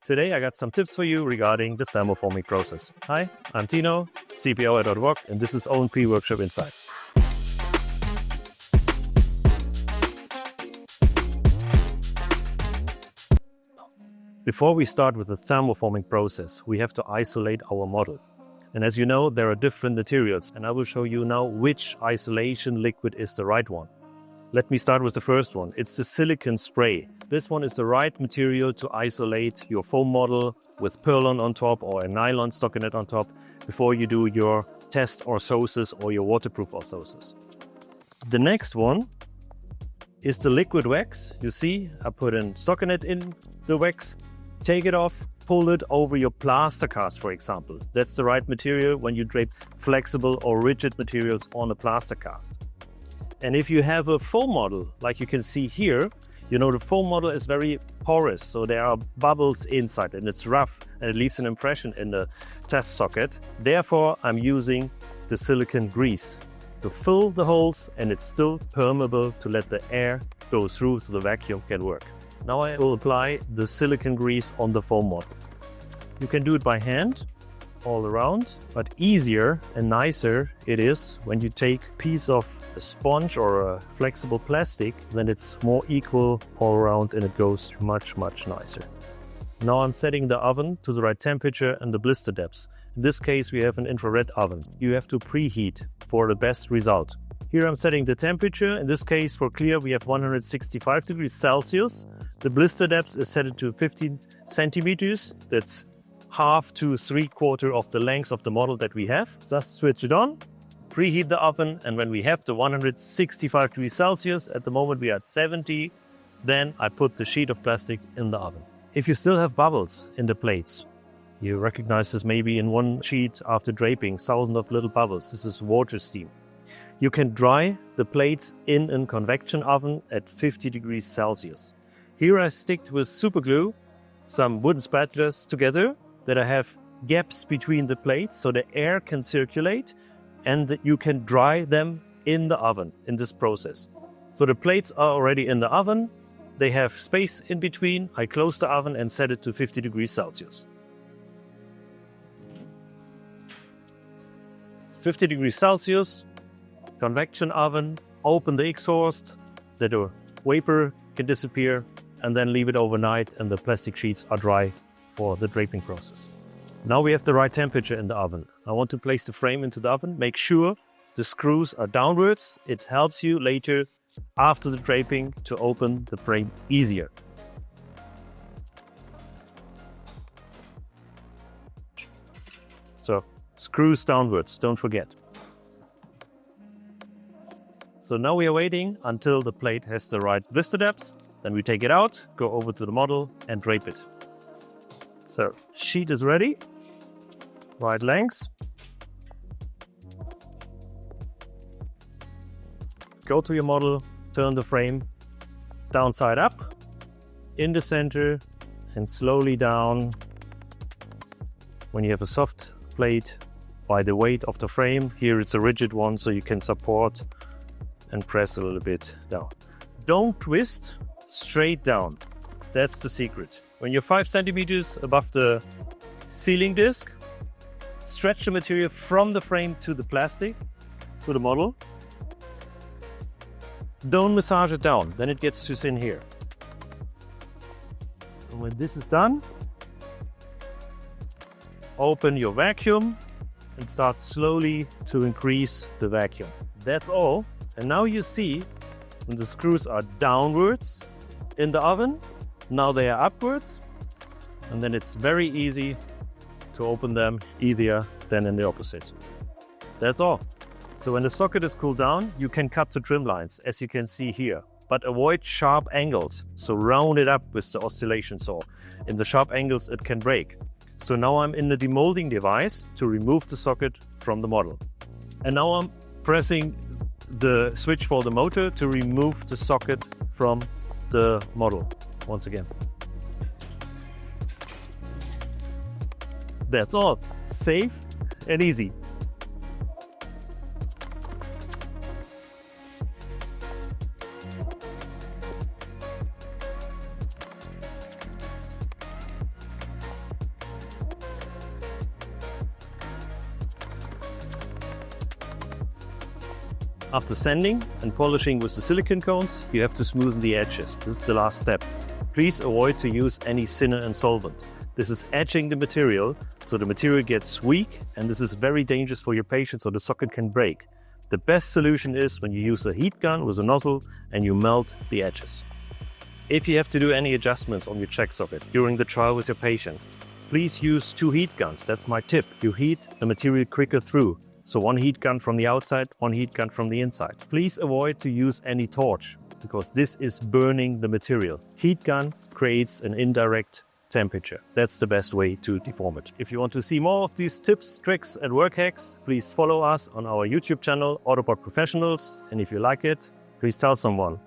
Today I got some tips for you regarding the thermoforming process. Hi, I'm Tino, CPO at Ottobock, and this is O&P Workshop Insights. Before we start with the thermoforming process, we have to isolate our model. And as you know, there are different materials, and I will show you now which isolation liquid is the right one. Let me start with the first one. It's the silicone spray. This one is the right material to isolate your foam model with Perlon on top or a nylon stockinette on top before you do your test orthosis or your waterproof orthosis. The next one is the liquid wax. You see, I put in stockinette in the wax, take it off, pull it over your plaster cast, for example. That's the right material when you drape flexible or rigid materials on a plaster cast. And if you have a foam model, like you can see here, you know the foam model is very porous, so there are bubbles inside and it's rough and it leaves an impression in the test socket. Therefore, I'm using the silicone grease to fill the holes, and it's still permeable to let the air go through so the vacuum can work. Now I will apply the silicone grease on the foam model. You can do it by hand all around, but easier and nicer it is when you take a piece of a sponge or a flexible plastic, then it's more equal all around and it goes much nicer. Now I'm setting the oven to the right temperature and the blister depth. In this case we have an infrared oven. You have to preheat for the best result. Here I'm setting the temperature. In this case for clear we have 165 degrees Celsius. The blister depth is set to 15 centimeters. That's half to 3/4 of the length of the model that we have. Just switch it on, preheat the oven, and when we have the 165 degrees Celsius, at the moment we are at 70, then I put the sheet of plastic in the oven. If you still have bubbles in the plates, you recognize this maybe in one sheet after draping, thousands of little bubbles. This is water steam. You can dry the plates in a convection oven at 50 degrees Celsius. Here I stick with super glue some wooden spatulas together that I have gaps between the plates so the air can circulate and that you can dry them in the oven in this process. So the plates are already in the oven, they have space in between. I close the oven and set it to 50 degrees Celsius. 50 degrees Celsius, convection oven, open the exhaust, that the vapor can disappear, and then leave it overnight and the plastic sheets are dry for the draping process. Now we have the right temperature in the oven. I want to place the frame into the oven. Make sure the screws are downwards. It helps you later after the draping to open the frame easier. So screws downwards, don't forget. So now we are waiting until the plate has the right blister depth. Then we take it out, go over to the model and drape it. So, sheet is ready, right length. Go to your model, turn the frame downside up, in the center, and slowly down. When you have a soft plate, by the weight of the frame, here it's a rigid one, so you can support and press a little bit down. Don't twist, straight down. That's the secret. When you're 5 centimeters above the sealing disc, stretch the material from the frame to the plastic, to the model. Don't massage it down, then it gets too thin here. And when this is done, open your vacuum and start slowly to increase the vacuum. That's all. And now you see when the screws are downwards in the oven, now they are upwards, and then it's very easy to open them easier than in the opposite. That's all. So when the socket is cooled down, you can cut the trim lines, as you can see here, but avoid sharp angles. So round it up with the oscillation saw. In the sharp angles, it can break. So now I'm in the demolding device to remove the socket from the model. And now I'm pressing the switch for the motor to remove the socket from the model once again. That's all. Safe and easy. After sanding and polishing with the silicone cones, you have to smoothen the edges. This is the last step. Please avoid to use any thinner and solvent. This is etching the material, so the material gets weak, and this is very dangerous for your patient, so the socket can break. The best solution is when you use a heat gun with a nozzle and you melt the edges. If you have to do any adjustments on your check socket during the trial with your patient, please use 2 heat guns. That's my tip. You heat the material quicker through. So 1 heat gun from the outside, 1 heat gun from the inside. Please avoid to use any torch, because this is burning the material. Heat gun creates an indirect temperature. That's the best way to deform it. If you want to see more of these tips, tricks and work hacks, please follow us on our YouTube channel, Ottobock Professionals. And if you like it, please tell someone.